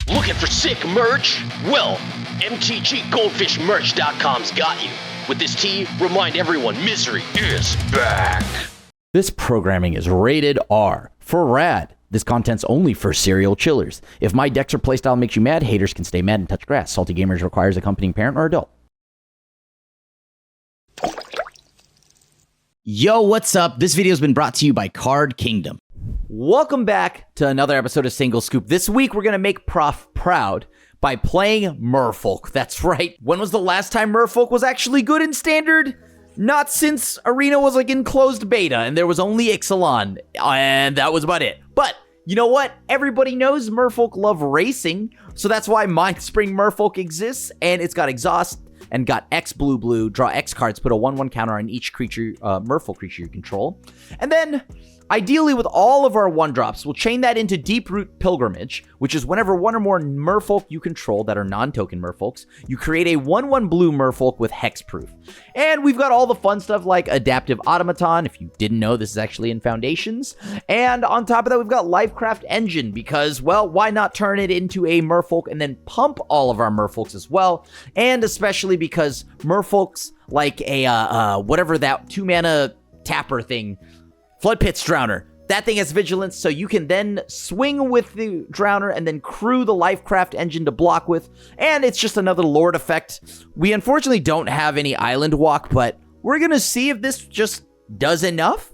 Looking for sick merch? Well, MTGGoldfishMerch.com's got you. With this tee, remind everyone misery is back. This programming is rated R for rad. This content's only for serial chillers. If my decks or playstyle makes you mad, haters can stay mad and touch grass. Salty Gamers requires accompanying parent or adult. Yo, what's up? This video's been brought to you by Card Kingdom. Welcome back to another episode of Single Scoop. This week, we're going to make Prof proud by playing Merfolk. That's right. When was the last time Merfolk was actually good in Standard? Not since Arena was like in closed beta and there was only Ixalan, and that was about it. But you know what? Everybody knows Merfolk love racing, so that's why Mindspring Merfolk exists, and it's got Exhaust and got X blue, draw X cards, put a 1/1 counter on each creature, Merfolk creature you control. And then, ideally with all of our 1-drops, we'll chain that into Deep-Root Pilgrimage, which is whenever one or more Merfolk you control that are non-token Merfolks, you create a 1/1 blue Merfolk with Hexproof. And we've got all the fun stuff like Adaptive Automaton, if you didn't know, this is actually in Foundations. And on top of that, we've got Lifecraft Engine, because, well, why not turn it into a Merfolk and then pump all of our Merfolks as well? And especially because Merfolks, like a, whatever that 2-mana tapper thing, Flood Pit's Drowner. That thing has Vigilance, so you can then swing with the Drowner and then crew the Lifecraft Engine to block with, and it's just another Lord effect. We unfortunately don't have any Island Walk, but we're gonna see if this just does enough.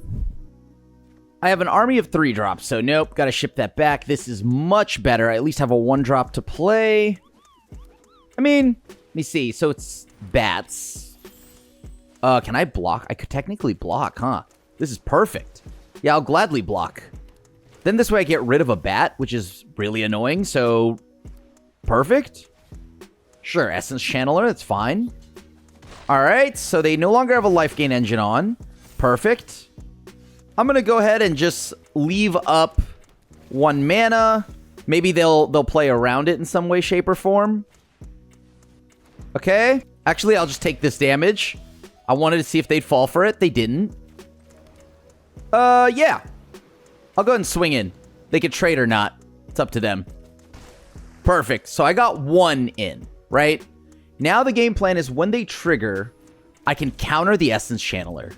I have an army of 3-drops, so nope, gotta ship that back. This is much better. I at least have a 1-drop to play. I mean, let me see. So it's Bats. Can I block? I could technically block, huh? This is perfect. Yeah, I'll gladly block. Then this way I get rid of a bat, which is really annoying, so perfect. Sure, Essence Channeler, that's fine. All right, so they no longer have a life gain engine on. Perfect. I'm gonna go ahead and just leave up 1 mana. Maybe they'll play around it in some way, shape, or form. Okay. Actually, I'll just take this damage. I wanted to see if they'd fall for it. They didn't. Yeah. I'll go ahead and swing in. They could trade or not. It's up to them. Perfect. So I got 1 in, right? Now the game plan is when they trigger, I can counter the Essence Channeler.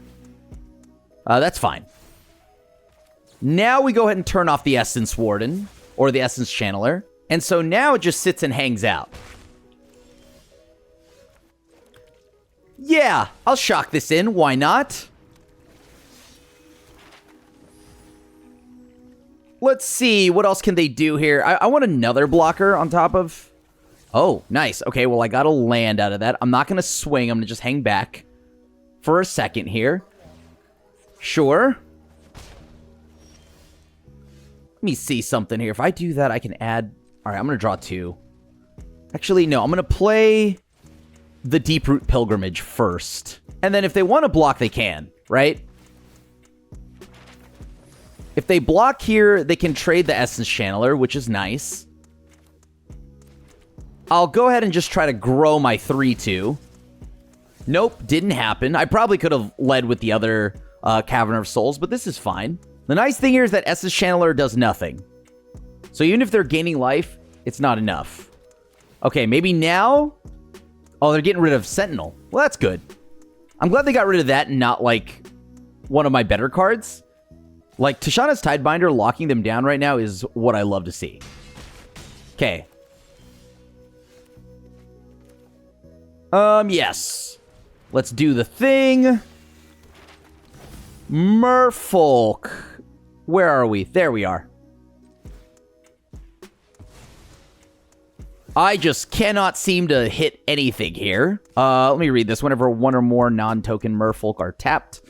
That's fine. Now we go ahead and turn off the Essence Warden, or the Essence Channeler. And so now it just sits and hangs out. Yeah, I'll shock this in. Why not? Let's see. What else can they do here? I want another blocker on top of... Oh, nice. Okay, well, I got a land out of that. I'm not going to swing. I'm going to just hang back for a second here. Sure. Let me see something here. If I do that, I can add... All right, I'm going to draw 2. Actually, no. I'm going to play the Deep-Root Pilgrimage first. And then if they want to block, they can, right? If they block here, they can trade the Essence Channeler, which is nice. I'll go ahead and just try to grow my 3/2. Nope, didn't happen. I probably could have led with the other Cavern of Souls, but this is fine. The nice thing here is that Essence Channeler does nothing. So even if they're gaining life, it's not enough. Okay, maybe now... Oh, they're getting rid of Sentinel. Well, that's good. I'm glad they got rid of that and not, like, one of my better cards. Like, Tishana's Tidebinder locking them down right now is what I love to see. Okay. Yes. Let's do the thing. Merfolk. Where are we? There we are. I just cannot seem to hit anything here. Let me read this. Whenever 1 or more non-token Merfolk are tapped.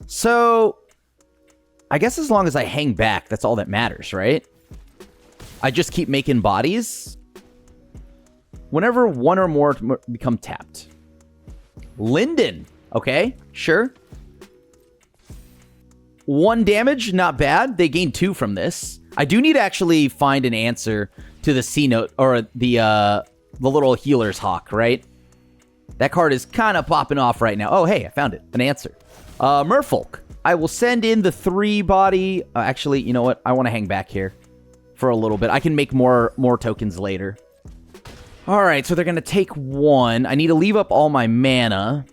So... I guess as long as I hang back, that's all that matters, right? I just keep making bodies. Whenever 1 or more become tapped. Linden. Okay, sure. 1 damage, not bad. They gain 2 from this. I do need to actually find an answer to the C-note, or the little healer's hawk, right? That card is kind of popping off right now. Oh, hey, I found it. An answer. Merfolk. I will send in the 3-body... actually, you know what? I want to hang back here. for a little bit. I can make more tokens later. All right, so they're going to take 1. I need to leave up all my mana.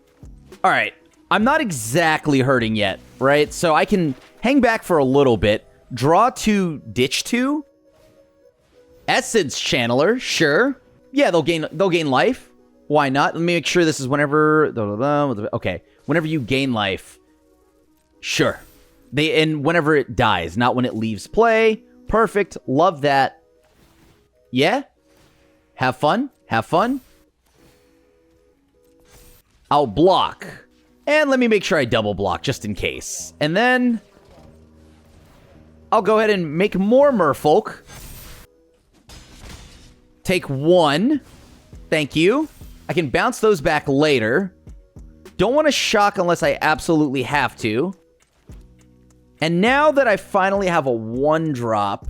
All right, I'm not exactly hurting yet, right? So I can hang back for a little bit. Draw 2, ditch 2. Essence Channeler, sure. Yeah, they'll gain life. Why not? Let me make sure this is whenever... Okay, whenever you gain life. Sure. And whenever it dies, not when it leaves play. Perfect. Love that. Yeah? Have fun. Have fun. I'll block. And let me make sure I double block just in case. And then I'll go ahead and make more Merfolk. Take 1. Thank you. I can bounce those back later. Don't want to shock unless I absolutely have to. And now that I finally have a 1-drop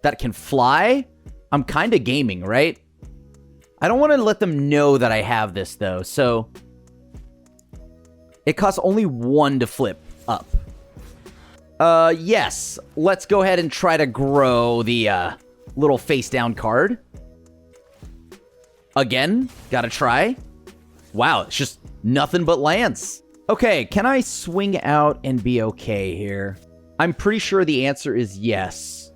that can fly, I'm kind of gaming, right? I don't want to let them know that I have this, though. So it costs only 1 to flip up. Yes. Let's go ahead and try to grow the little face-down card. Again, gotta try. Wow, it's just nothing but lands. Okay, can I swing out and be okay here? I'm pretty sure the answer is yes.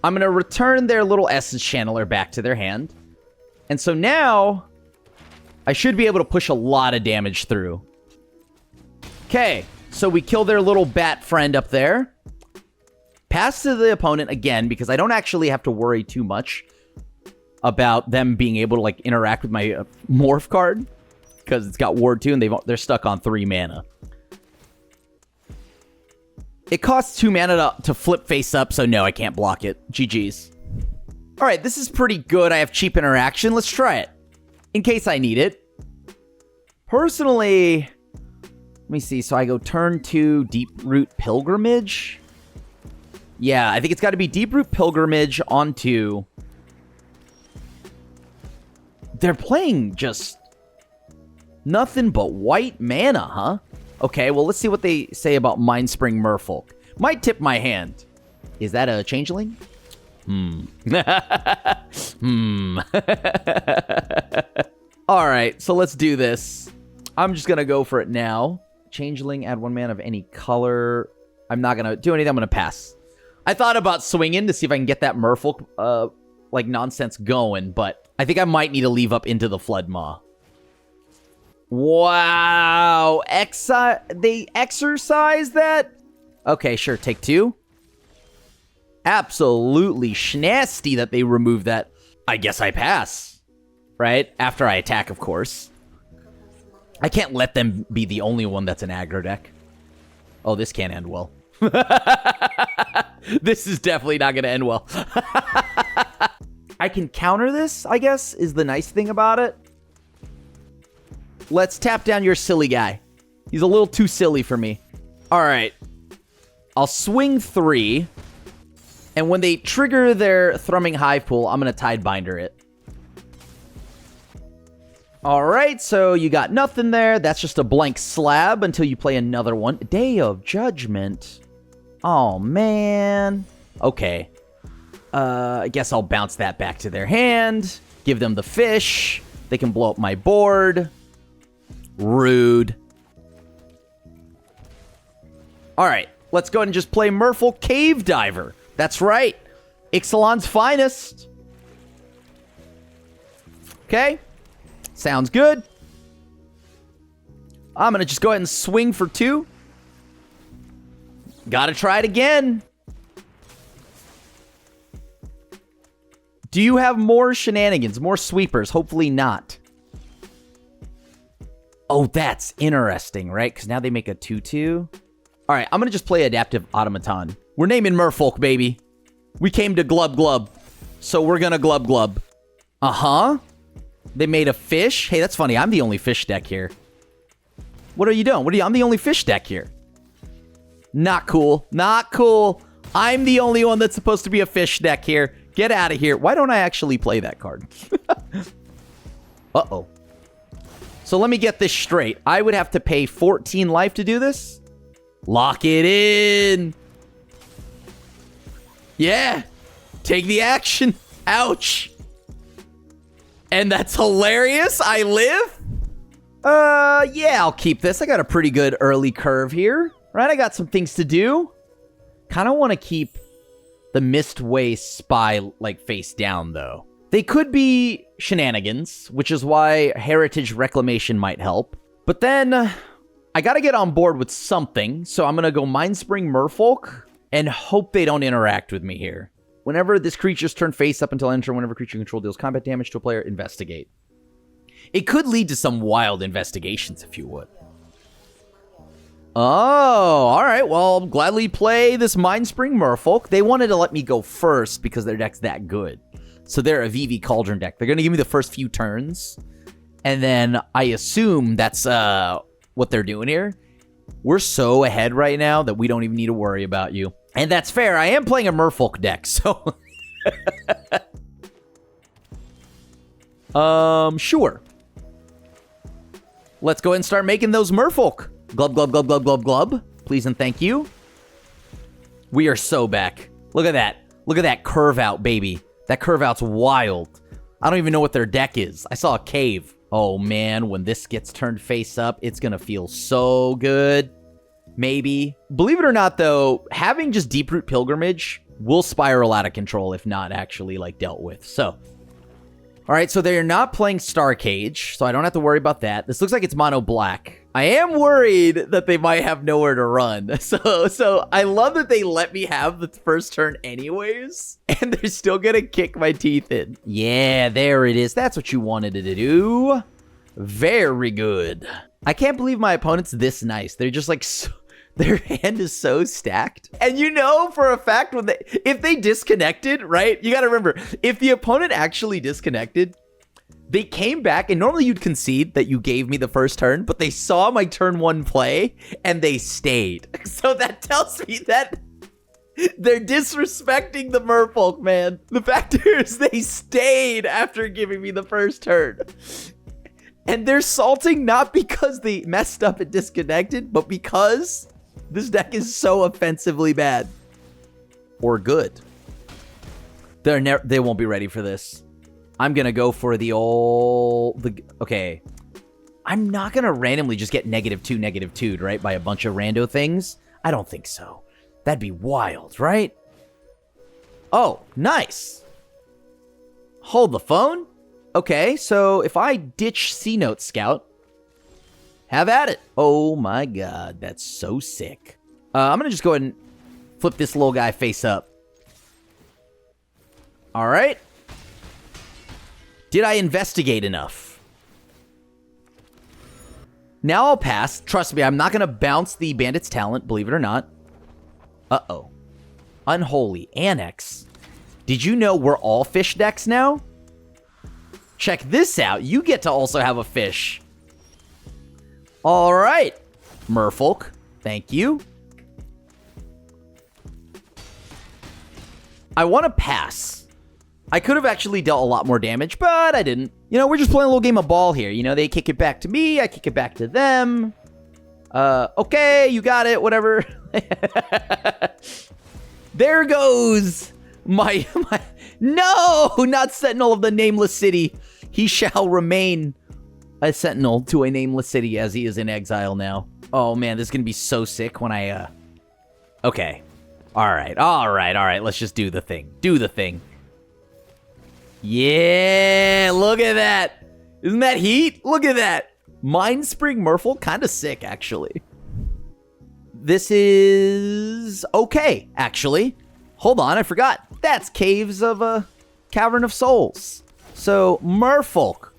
I'm going to return their little Essence Channeler back to their hand. And so now, I should be able to push a lot of damage through. Okay, so we kill their little bat friend up there. Pass to the opponent again, because I don't actually have to worry too much about them being able to, like, interact with my Morph card. Because it's got Ward 2, and they're stuck on 3 mana. It costs 2 mana to flip face up, so no, I can't block it. GG's. Alright, this is pretty good. I have cheap interaction. Let's try it. In case I need it. Personally, let me see. So I go turn 2, Deep-Root Pilgrimage. Yeah, I think it's got to be Deep-Root Pilgrimage onto... They're playing just nothing but white mana, huh? Okay, well, let's see what they say about Mindspring Merfolk. Might tip my hand. Is that a changeling? All right, so let's do this. I'm just going to go for it now. Changeling, add 1 mana of any color. I'm not going to do anything. I'm going to pass. I thought about swinging to see if I can get that Merfolk, like, nonsense going, but I think I might need to leave up into the Flood Maw. Wow. They exercise that? Okay, sure. Take 2. Absolutely schnasty that they remove that. I guess I pass. Right? After I attack, of course. I can't let them be the only one that's an aggro deck. Oh, this can't end well. This is definitely not going to end well. I can counter this, I guess, is the nice thing about it. Let's tap down your silly guy. He's a little too silly for me. All right. I'll swing 3. And when they trigger their Thrumming Hive Pool, I'm going to Tidebinder it. All right, so you got nothing there. That's just a blank slab until you play another one. Day of Judgment. Oh, man. Okay. I guess I'll bounce that back to their hand. Give them the fish. They can blow up my board. Rude. All right, let's go ahead and just play Merfolk Cave Diver. That's right. Ixalan's finest. Okay. Sounds good. I'm going to just go ahead and swing for 2. Gotta try it again. Do you have more shenanigans, more sweepers? Hopefully not. Oh, that's interesting, right? Because now they make a 2/2. All right, I'm going to just play Adaptive Automaton. We're naming Merfolk, baby. We came to Glub Glub, so we're going to Glub Glub. Uh-huh. They made a fish. Hey, that's funny. I'm the only fish deck here. What are you doing? I'm the only fish deck here. Not cool. Not cool. I'm the only one that's supposed to be a fish deck here. Get out of here. Why don't I actually play that card? Uh-oh. So let me get this straight. I would have to pay 14 life to do this? Lock it in. Yeah. Take the action. Ouch. And that's hilarious. I live? Yeah, I'll keep this. I got a pretty good early curve here. Right? I got some things to do. Kind of want to keep the Mistway spy, like, face down, though. They could be shenanigans, which is why Heritage Reclamation might help. But then, I gotta get on board with something, so I'm gonna go Mindspring Merfolk and hope they don't interact with me here. Whenever this creature's turned face up until enter, whenever creature you control deals combat damage to a player, investigate. It could lead to some wild investigations, if you would. Oh, all right. Well, I'll gladly play this Mindspring Merfolk. They wanted to let me go first because their deck's that good. So they're a VV Cauldron deck. They're going to give me the first few turns. And then I assume that's what they're doing here. We're so ahead right now that we don't even need to worry about you. And that's fair. I am playing a Merfolk deck, so... Sure. Let's go ahead and start making those Merfolk. Glub, glub, glub, glub, glub, glub. Please and thank you. We are so back. Look at that. Look at that curve out, baby. That curve out's wild. I don't even know what their deck is. I saw a cave. Oh, man. When this gets turned face up, it's going to feel so good. Maybe. Believe it or not, though, having just Deeproot Pilgrimage will spiral out of control if not actually, like, dealt with. So... All right, so they're not playing Star Cage, so I don't have to worry about that. This looks like it's mono black. I am worried that they might have nowhere to run. So I love that they let me have the first turn anyways, and they're still gonna kick my teeth in. Yeah, there it is. That's what you wanted to do. Very good. I can't believe my opponent's this nice. They're just like... Their hand is so stacked. And you know for a fact, if they disconnected, right? You got to remember, if the opponent actually disconnected, they came back, and normally you'd concede that you gave me the first turn, but they saw my turn one play, and they stayed. So that tells me that they're disrespecting the Merfolk, man. The fact is they stayed after giving me the first turn. And they're salting not because they messed up and disconnected, but because... this deck is so offensively bad. Or good. They won't be ready for this. I'm going to go for the old... okay. I'm not going to randomly just get -2, right? By a bunch of rando things. I don't think so. That'd be wild, right? Oh, nice. Hold the phone. Okay, so if I ditch C-Note Scout... have at it. Oh my god, that's so sick. I'm going to just go ahead and flip this little guy face up. All right. Did I investigate enough? Now I'll pass. Trust me, I'm not going to bounce the Bandit's Talent, believe it or not. Uh-oh. Unholy. Annex. Did you know we're all fish decks now? Check this out. You get to also have a fish. All right, Merfolk. Thank you. I want to pass. I could have actually dealt a lot more damage, but I didn't. You know, we're just playing a little game of ball here. You know, they kick it back to me. I kick it back to them. Okay, you got it. Whatever. There goes my... No, not Sentinel of the Nameless City. He shall remain... a sentinel to a nameless city as he is in exile now. Oh man, this is gonna be so sick when I, okay. Alright, let's just do the thing. Do the thing. Yeah, look at that. Isn't that heat? Look at that. Mindspring Merfolk, kinda sick, actually. This is... okay, actually. Hold on, I forgot. That's Caves of, Cavern of Souls. So, Merfolk.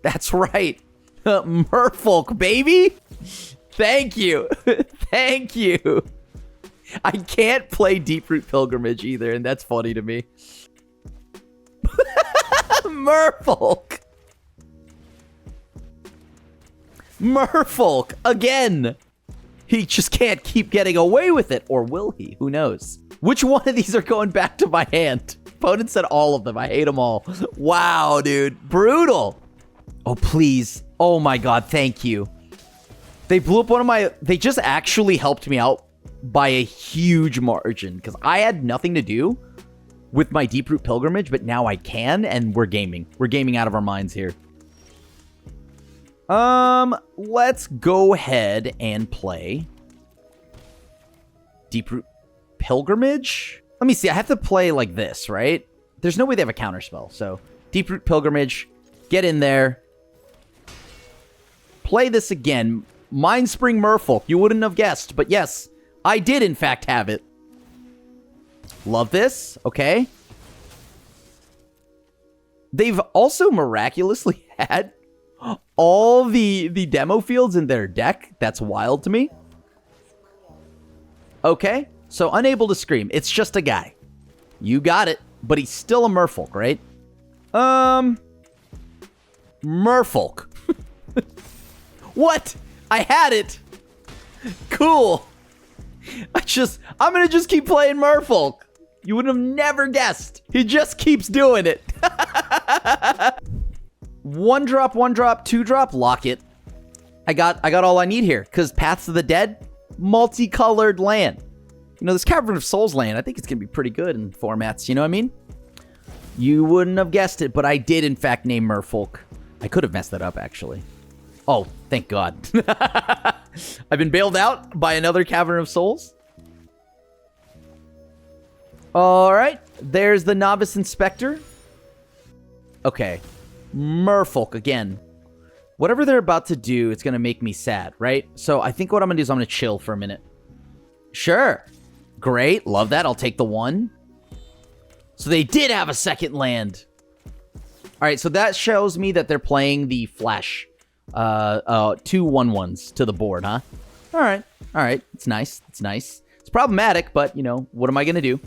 That's right. Merfolk, baby. Thank you. Thank you. I can't play Deeproot Pilgrimage either, and that's funny to me. Merfolk. Merfolk, again. He just can't keep getting away with it, or will he? Who knows? Which one of these are going back to my hand? Opponent said all of them. I hate them all. Wow, dude. Brutal. Oh, please. Oh, my God. Thank you. They blew up one of my... They just actually helped me out by a huge margin because I had nothing to do with my Deeproot Pilgrimage, but now I can, and we're gaming. We're gaming out of our minds here. Let's go ahead and play Deeproot Pilgrimage. Let me see. I have to play like this, right? There's no way they have a counterspell. So, Deeproot Pilgrimage, get in there. Play this again. Mindspring Merfolk. You wouldn't have guessed, but yes, I did in fact have it. Love this. Okay. They've also miraculously had all the demo fields in their deck. That's wild to me. Okay. So, unable to scream. It's just a guy. You got it. But he's still a Merfolk, right? Merfolk. What? I had it. Cool. I'm gonna just keep playing Merfolk. You would have never guessed. He just keeps doing it. 1-drop, 1-drop, 2-drop, lock it. I got all I need here. Because Paths of the Dead, multicolored land. You know, this Cavern of Souls land, I think it's going to be pretty good in formats, you know what I mean? You wouldn't have guessed it, but I did, in fact, name Merfolk. I could have messed that up, actually. Oh, thank God. I've been bailed out by another Cavern of Souls. All right, there's the Novice Inspector. Okay, Merfolk again. Whatever they're about to do, it's going to make me sad, right? So I think what I'm going to do is I'm going to chill for a minute. Sure. Great. Love that. I'll take the 1. So they did have a second land. All right. So that shows me that they're playing the flash. 2 1/1s to the board, huh? All right. All right. It's nice. It's nice. It's problematic, but, you know, what am I going to do?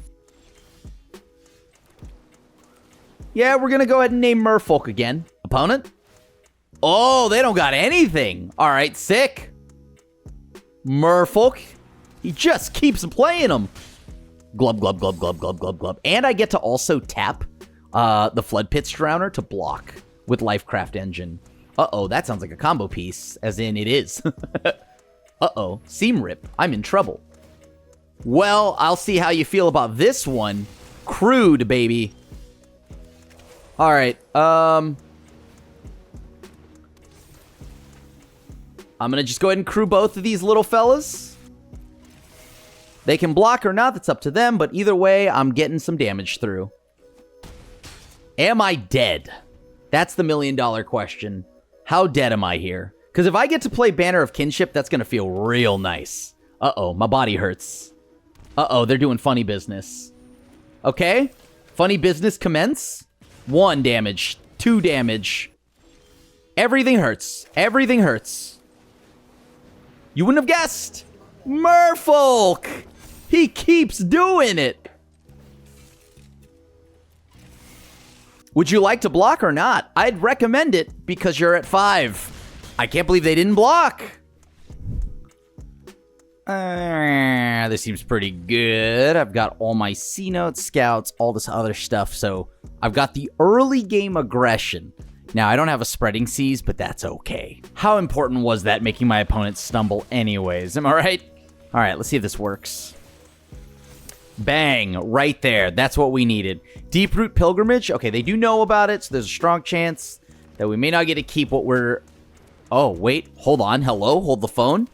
Yeah, we're going to go ahead and name Merfolk again. Opponent? Oh, they don't got anything. All right. Sick. Merfolk. He just keeps playing them. Glub, glub, glub, glub, glub, glub, glub. And I get to also tap the Flood Pits Drowner to block with Lifecraft Engine. Uh-oh, that sounds like a combo piece, as in it is. Uh-oh, Seam Rip. I'm in trouble. Well, I'll see how you feel about this one. Crude, baby. All right, I'm going to just go ahead and crew both of these little fellas. They can block or not, that's up to them, but either way, I'm getting some damage through. Am I dead? That's the $1 million question. How dead am I here? Because if I get to play Banner of Kinship, that's going to feel real nice. Uh-oh, my body hurts. Uh-oh, they're doing funny business. Okay, funny business commence. 1 damage, 2 damage. Everything hurts. Everything hurts. You wouldn't have guessed. Merfolk! He keeps doing it. Would you like to block or not? I'd recommend it because you're at 5. I can't believe they didn't block. This seems pretty good. I've got all my C-notes, scouts, all this other stuff. So I've got the early game aggression. Now, I don't have a spreading seas, but that's okay. How important was that making my opponent stumble anyways? Am I right? All right, let's see if this works. Bang, right there. That's what we needed. Deeproot Pilgrimage. Okay, they do know about it, so there's a strong chance that we may not get to keep what we're... Oh, wait. Hold on. Hello? Hold the phone.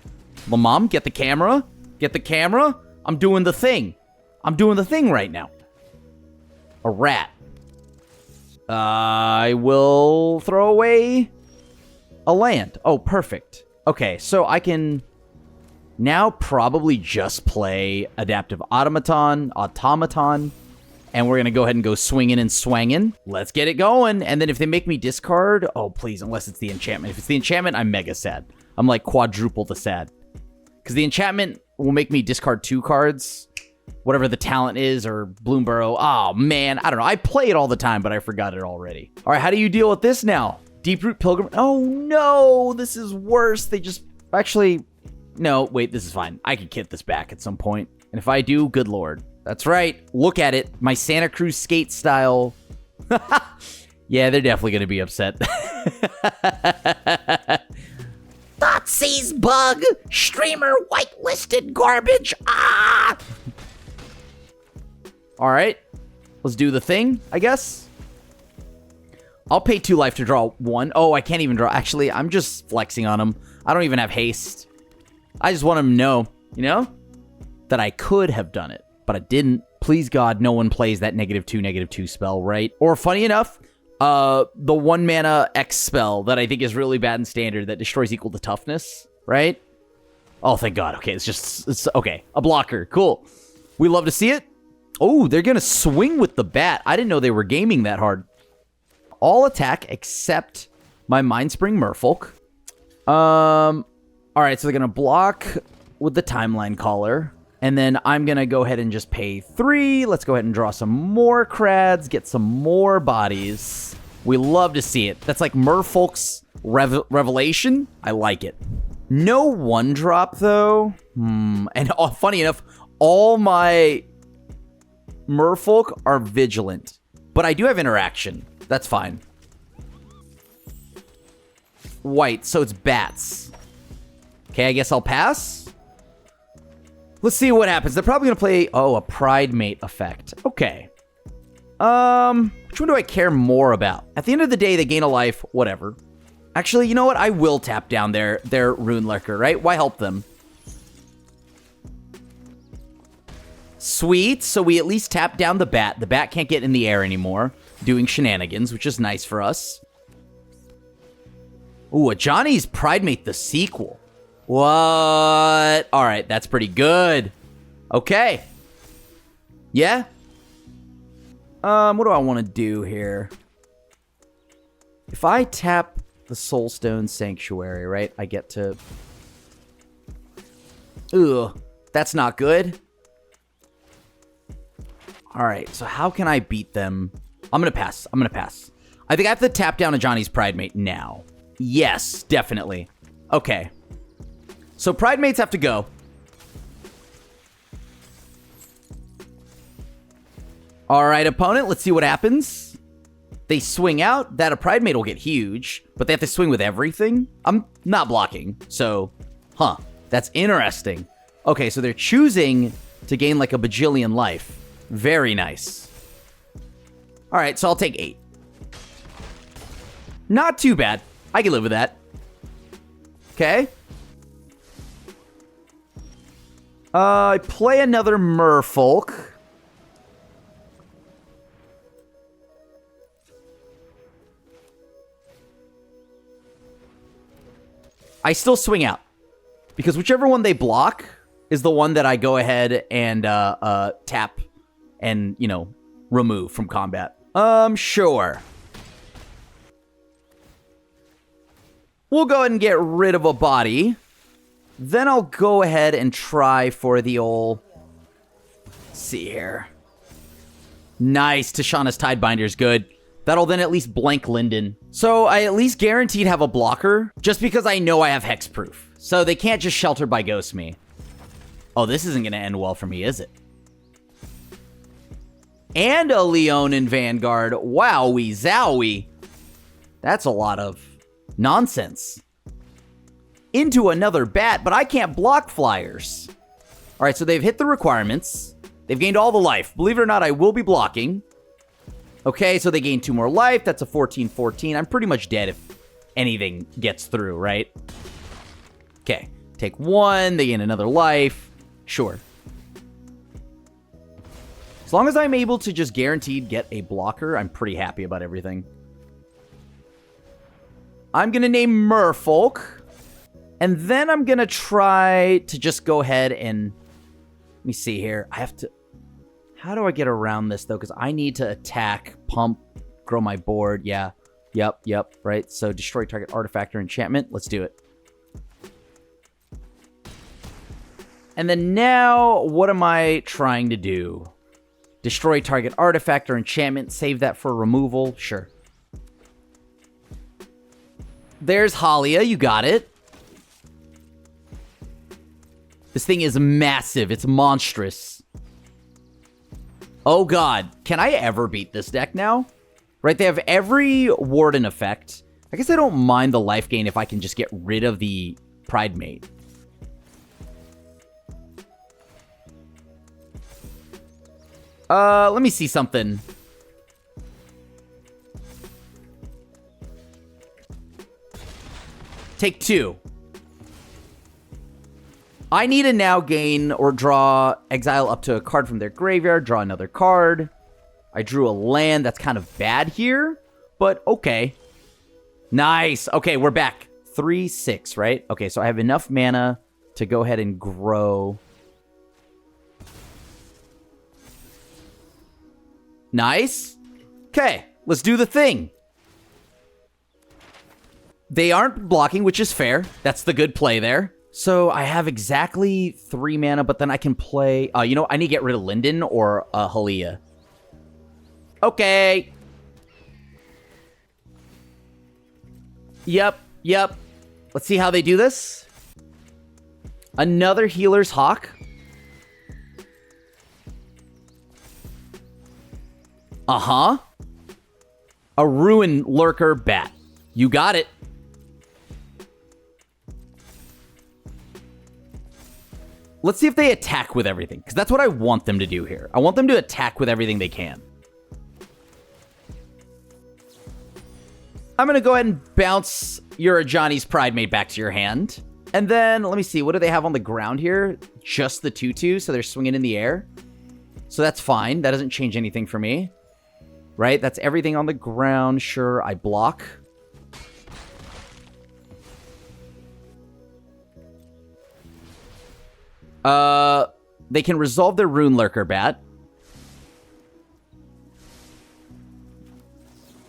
My mom, get the camera. Get the camera. I'm doing the thing. I'm doing the thing right now. A rat. I will throw away a land. Oh, perfect. Okay, so I can now probably just play Adaptive Automaton, and we're going to go ahead and go swinging and swanging. Let's get it going. And then if they make me discard, oh, please, unless it's the enchantment. If it's the enchantment, I'm mega sad. I'm like quadruple the sad. Because the enchantment will make me discard 2 cards, whatever the talent is, or Bloomburrow. Oh, man, I don't know. I play it all the time, but I forgot it already. All right, how do you deal with this now? Deeproot Pilgrim. Oh, no, this is worse. They just... Actually, no, wait, this is fine. I could kit this back at some point. And if I do, good lord. That's right. Look at it. My Santa Cruz skate style. Yeah, they're definitely going to be upset. Nazis bug! Streamer whitelisted garbage! Ah! Alright. Let's do the thing, I guess. I'll pay 2 life to draw 1. Oh, I can't even draw. Actually, I'm just flexing on him. I don't even have haste. I just want him to know, you know, that I could have done it, but I didn't. Please God, no one plays that -2/-2 spell, right? Or funny enough, the 1 mana X spell that I think is really bad in standard that destroys equal to toughness, right? Oh, thank God. Okay, it's okay. A blocker. Cool. We love to see it. Oh, they're going to swing with the bat. I didn't know they were gaming that hard. All attack except my Mindspring Merfolk. All right, so they're going to block with the Timeline Caller. And then I'm going to go ahead and just pay 3. Let's go ahead and draw some more crads, get some more bodies. We love to see it. That's like Merfolk's revelation. I like it. No 1-drop, though. And funny enough, all my Merfolk are vigilant. But I do have interaction. That's fine. White, so it's bats. Okay, I guess I'll pass. Let's see what happens. They're probably going to play, a Pride Mate effect. Okay. Which one do I care more about? At the end of the day, they gain a life, whatever. Actually, you know what? I will tap down their Rune Lurker, right? Why help them? Sweet. So we at least tap down the bat. The bat can't get in the air anymore, doing shenanigans, which is nice for us. Ooh, a Johnny's Pride Mate the sequel. What? All right, that's pretty good. Okay. Yeah? What do I want to do here? If I tap the Soulstone Sanctuary, right, I get to... Ugh, that's not good. All right, so how can I beat them? I'm going to pass. I think I have to tap down a Johnny's Pride Mate now. Yes, definitely. Okay. So Pride Mates have to go. All right, opponent, let's see what happens. They swing out. That a Pride Mate will get huge, but they have to swing with everything. I'm not blocking, so, that's interesting. Okay, so they're choosing to gain like a bajillion life. Very nice. All right, so I'll take 8. Not too bad. I can live with that. Okay. I play another Merfolk. I still swing out. Because whichever one they block is the one that I go ahead and tap and, you know, remove from combat. Sure. We'll go ahead and get rid of a body. Then I'll go ahead and try for the old... Let's see here. Nice. Tashana's Tidebinder's good. That'll then at least blank Linden. So I at least guaranteed have a blocker, just because I know I have Hexproof. So they can't just Shelter by Ghost me. Oh, this isn't going to end well for me, is it? And a Leonin Vanguard. Wowie zowie. That's a lot of nonsense. Into another bat, but I can't block flyers. All right, so they've hit the requirements. They've gained all the life. Believe it or not, I will be blocking. Okay, so they gain 2 more life. That's a 14-14. I'm pretty much dead if anything gets through, right? Okay, take 1. They gain another life. Sure. As long as I'm able to just guaranteed get a blocker, I'm pretty happy about everything. I'm going to name Merfolk. And then I'm going to try to just go ahead and... Let me see here. I have to... How do I get around this, though? Because I need to attack, pump, grow my board. Yeah. Yep. Right. So destroy target artifact or enchantment. Let's do it. And then now, what am I trying to do? Destroy target artifact or enchantment. Save that for removal. Sure. There's Halia. You got it. This thing is massive. It's monstrous. Oh, God. Can I ever beat this deck now? Right, they have every Warden effect. I guess I don't mind the life gain if I can just get rid of the Pride Mate. Let me see something. Take 2. I need to now gain or draw exile up to a card from their graveyard, draw another card. I drew a land. That's kind of bad here, but okay. Nice. Okay, we're back. 3/6, right? Okay, so I have enough mana to go ahead and grow. Nice. Okay, let's do the thing. They aren't blocking, which is fair. That's the good play there. So I have exactly 3 mana, but then I can play... you know, I need to get rid of Linden or Halia. Okay. Yep. Let's see how they do this. Another Healer's Hawk. Uh-huh. A Ruin Lurker Bat. You got it. Let's see if they attack with everything, because that's what I want them to do here. I want them to attack with everything they can. I'm going to go ahead and bounce your Johnny's Pride Mate back to your hand. And then, let me see, what do they have on the ground here? Just the 2/2, so they're swinging in the air. So that's fine. That doesn't change anything for me. Right? That's everything on the ground. Sure, I block. They can resolve their Rune Lurker Bat.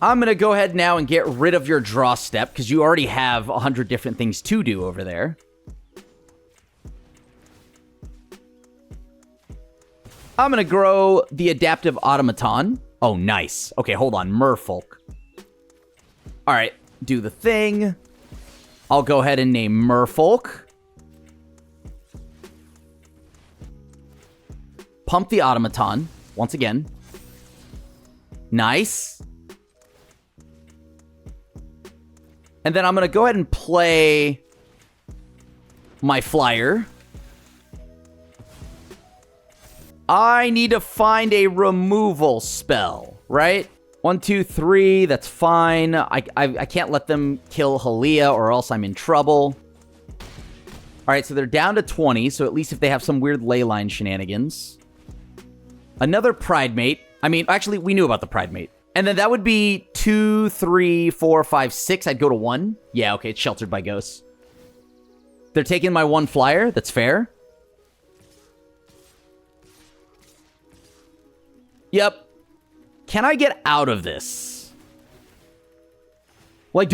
I'm going to go ahead now and get rid of your draw step, because you already have 100 different things to do over there. I'm going to grow the Adaptive Automaton. Oh, nice. Okay, hold on. Merfolk. All right, do the thing. I'll go ahead and name Merfolk. Pump the Automaton once again. Nice. And then I'm going to go ahead and play my flyer. I need to find a removal spell, right? 1, 2, 3, that's fine. I can't let them kill Halia or else I'm in trouble. All right, so they're down to 20, so at least if they have some weird leyline shenanigans. Another Pride Mate. I mean, actually, we knew about the Pride Mate. And then that would be 2, 3, 4, 5, 6. I'd go to 1. Yeah, okay, it's sheltered by ghosts. They're taking my 1 flyer. That's fair. Yep. Can I get out of this? Like,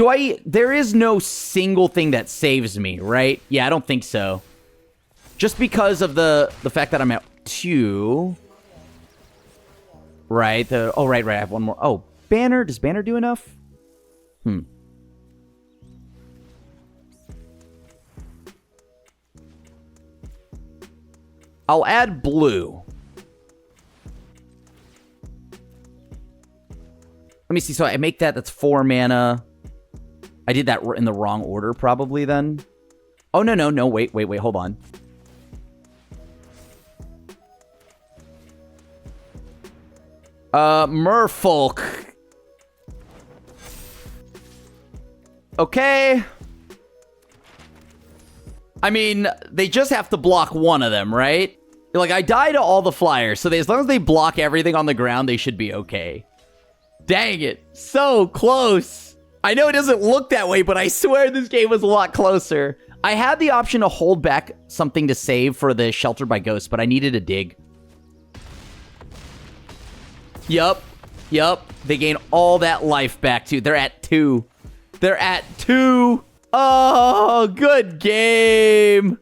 there is no single thing that saves me, right? Yeah, I don't think so. Just because of the fact that I'm at 2. Right. Oh, right. I have 1 more. Oh, Banner. Does Banner do enough? I'll add blue. Let me see. So I make that. That's 4 mana. I did that in the wrong order, probably, then. Oh, no. Wait. Hold on. Merfolk. Okay. I mean, they just have to block 1 of them, right? Like, I die to all the flyers, so as long as they block everything on the ground, they should be okay. Dang it. So close. I know it doesn't look that way, but I swear this game was a lot closer. I had the option to hold back something to save for the Shelter by Ghosts, but I needed a dig. Yup. They gain all that life back, too. They're at 2. Oh, good game.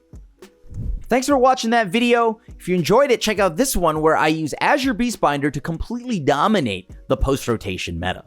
Thanks for watching that video. If you enjoyed it, check out this one where I use Azure Beastbinder to completely dominate the post-rotation meta.